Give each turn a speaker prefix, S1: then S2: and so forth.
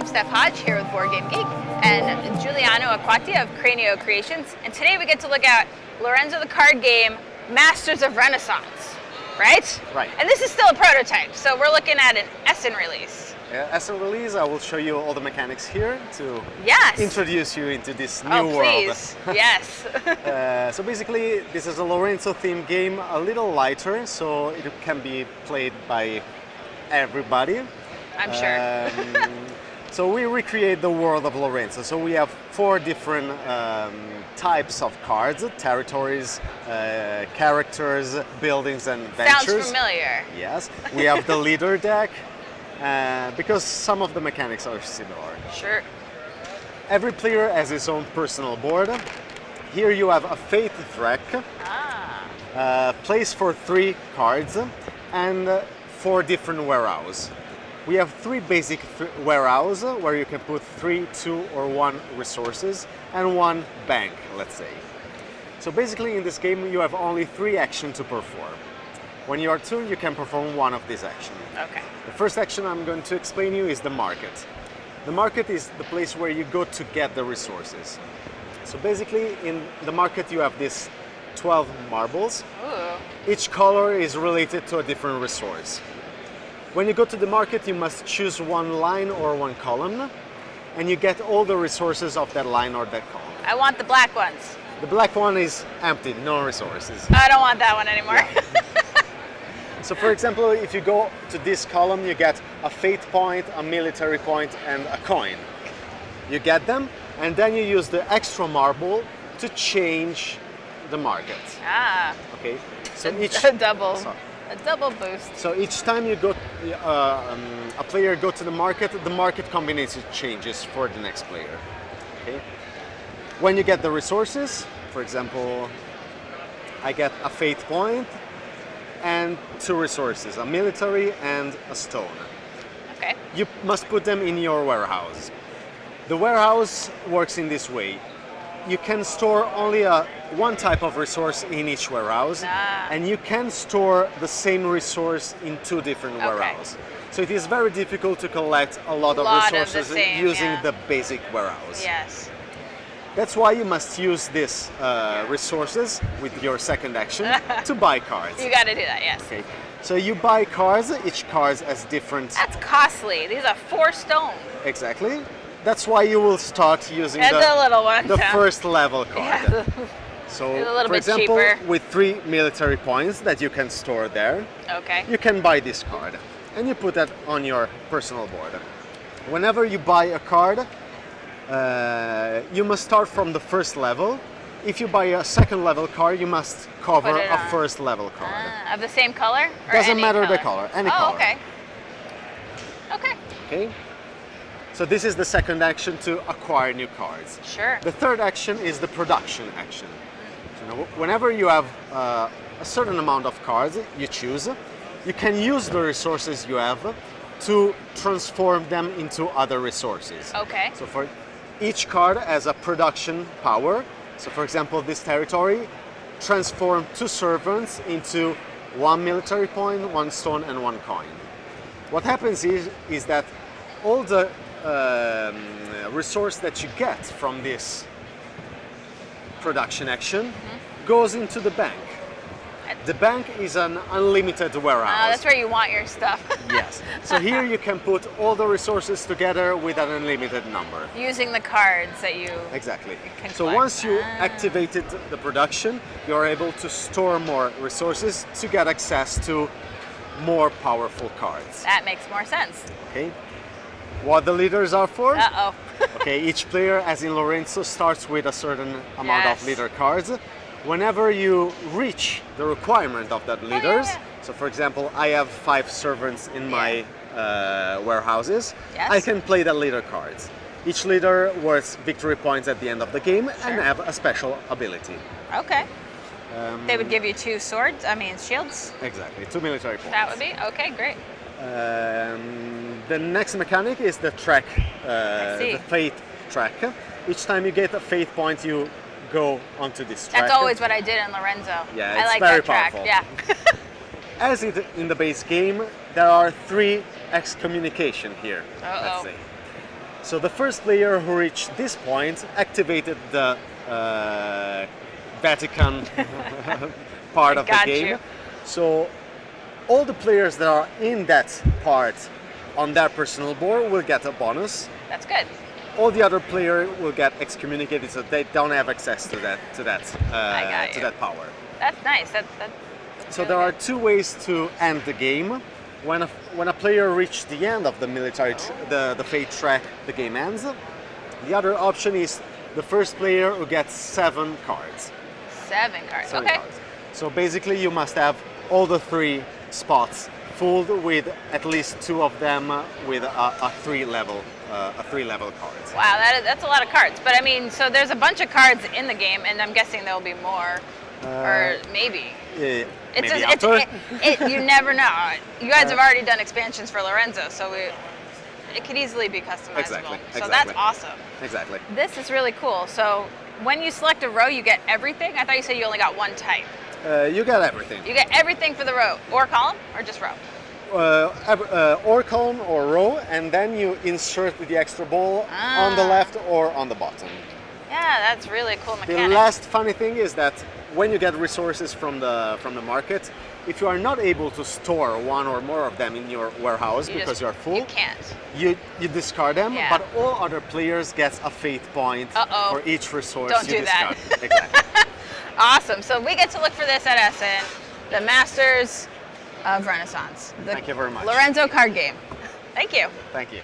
S1: Steph Hodge here with BoardGameGeek and Giuliano Acquati of Cranio Creations. And today we get to look at Lorenzo the card game, Masters of Renaissance, right?
S2: Right.
S1: And this is still a prototype, so we're looking at an Essen release.
S2: Yeah, as a release, I will show you all the mechanics here to introduce you into this new world.
S1: Please. Yes.
S2: So basically, this is a Lorenzo themed game, a little lighter, so it can be played by everybody.
S1: I'm sure.
S2: So we recreate the world of Lorenzo. So we have 4 different types of cards: territories, characters, buildings, and ventures.
S1: Sounds familiar.
S2: Yes. We have the leader deck, because some of the mechanics are similar.
S1: Sure.
S2: Every player has his own personal board. Here you have a Fate Threat, place for 3 cards, and 4 different warehouses. We have 3 basic warehouses where you can put 3, 2, or 1 resources and 1 bank, let's say. So basically in this game you have only 3 actions to perform. When you are tuned, you can perform 1 of these actions.
S1: Okay.
S2: The first action I'm going to explain you is the market. The market is the place where you go to get the resources. So basically in the market you have these 12 marbles.
S1: Ooh.
S2: Each color is related to a different resource. When you go to the market, you must choose 1 line or 1 column, and you get all the resources of that line or that column.
S1: I want the black ones.
S2: The black one is empty, no resources.
S1: I don't want that one anymore.
S2: Yeah. So for example, if you go to this column, you get a fate point, a military point, and a coin. You get them, and then you use the extra marble to change the market. Okay. So
S1: a double boost.
S2: So each time you go, a player go to the market combination changes for the next player. Okay. When you get the resources, for example, I get a fate point and 2 resources, a military and a stone.
S1: Okay.
S2: You must put them in your warehouse. The warehouse works in this way. You can store only 1 type of resource in each warehouse, and you can store the same resource in 2 different warehouses. So it is very difficult to collect a lot of resources using the basic warehouse.
S1: Yes.
S2: That's why you must use these resources with your second action to buy cards.
S1: You got to do that, yes.
S2: Okay. So you buy cards. Each card has different.
S1: That's costly. These are 4 stone.
S2: Exactly. That's why you will start using
S1: the little one,
S2: the first level card.
S1: Yeah.
S2: So,
S1: it's a little
S2: for
S1: bit
S2: example,
S1: cheaper.
S2: with 3 military points that you can store there, you can buy this card, and you put that on your personal board. Whenever you buy a card, you must start from the first level. If you buy a second level card, you must cover a first level card.
S1: Of the same color? Or
S2: Doesn't
S1: any
S2: matter
S1: color?
S2: the color, any color.
S1: Okay. Okay.
S2: Okay. So this is the second action to acquire new cards.
S1: Sure.
S2: The third action is the production action. So whenever you have a certain amount of cards you choose, you can use the resources you have to transform them into other resources.
S1: Okay.
S2: So for each card has a production power. So for example, this territory transforms 2 servants into 1 military point, 1 stone, and 1 coin. What happens is that all the resource that you get from this production action goes into the bank. The bank is an unlimited warehouse.
S1: That's where you want your stuff.
S2: Yes. So here you can put all the resources together with an unlimited number.
S1: Using the cards that you
S2: Exactly.
S1: can
S2: So
S1: collect.
S2: once you activated the production, you're able to store more resources to get access to more powerful cards.
S1: That makes more sense.
S2: Okay. What the leaders are for?
S1: Uh-oh.
S2: Okay, each player, as in Lorenzo, starts with a certain amount of leader cards. Whenever you reach the requirement of that leaders, so for example, I have 5 servants in my warehouses, I can play the leader cards. Each leader worth victory points at the end of the game and have a special ability.
S1: Okay. They would give you 2 swords, shields?
S2: Exactly, 2 military points.
S1: That would be, okay, great.
S2: The next mechanic is the track, the fate track. Each time you get a fate point, you go onto this track.
S1: That's always what I did in Lorenzo.
S2: Yeah,
S1: I
S2: it's
S1: like
S2: very
S1: that track.
S2: powerful.
S1: Yeah.
S2: As in the base game, there are 3 excommunication here.
S1: Uh-oh.
S2: Let's say. So the first player who reached this point activated the Vatican part of the game.
S1: You.
S2: So all the players that are in that part on their personal board will get a bonus.
S1: That's good.
S2: All the other players will get excommunicated, so they don't have access to that power.
S1: That's nice.
S2: So there are two ways to end the game. When a player reaches the end of the the fate track, the game ends. The other option is the first player who gets 7 cards.
S1: 7 cards.
S2: 7
S1: okay.
S2: cards. So basically, you must have all the 3 spots filled with at least 2 of them with a 3 level cards.
S1: Wow, that's a lot of cards. But I mean, so there's a bunch of cards in the game, and I'm guessing there'll be more, or maybe.
S2: Yeah,
S1: You never know. You guys have already done expansions for Lorenzo, so it could easily be customizable.
S2: Exactly.
S1: So that's awesome.
S2: Exactly.
S1: This is really cool. So when you select a row, you get everything? I thought you said you only got one type.
S2: You get everything.
S1: You get everything for the row, or column, or just row?
S2: Or column or row, and then you insert the extra ball on the left or on the bottom.
S1: Yeah, that's really cool mechanic.
S2: The last funny thing is that when you get resources from the market, if you are not able to store 1 or more of them in your warehouse because you're full,
S1: you can't.
S2: You discard them,
S1: Yeah.
S2: but all other players get a fate point for each resource
S1: Don't
S2: you
S1: do that.
S2: discard. Exactly.
S1: Awesome. So we get to look for this at Essen, the Masters of Renaissance.
S2: Thank you very much.
S1: Lorenzo card game. Thank you.
S2: Thank you.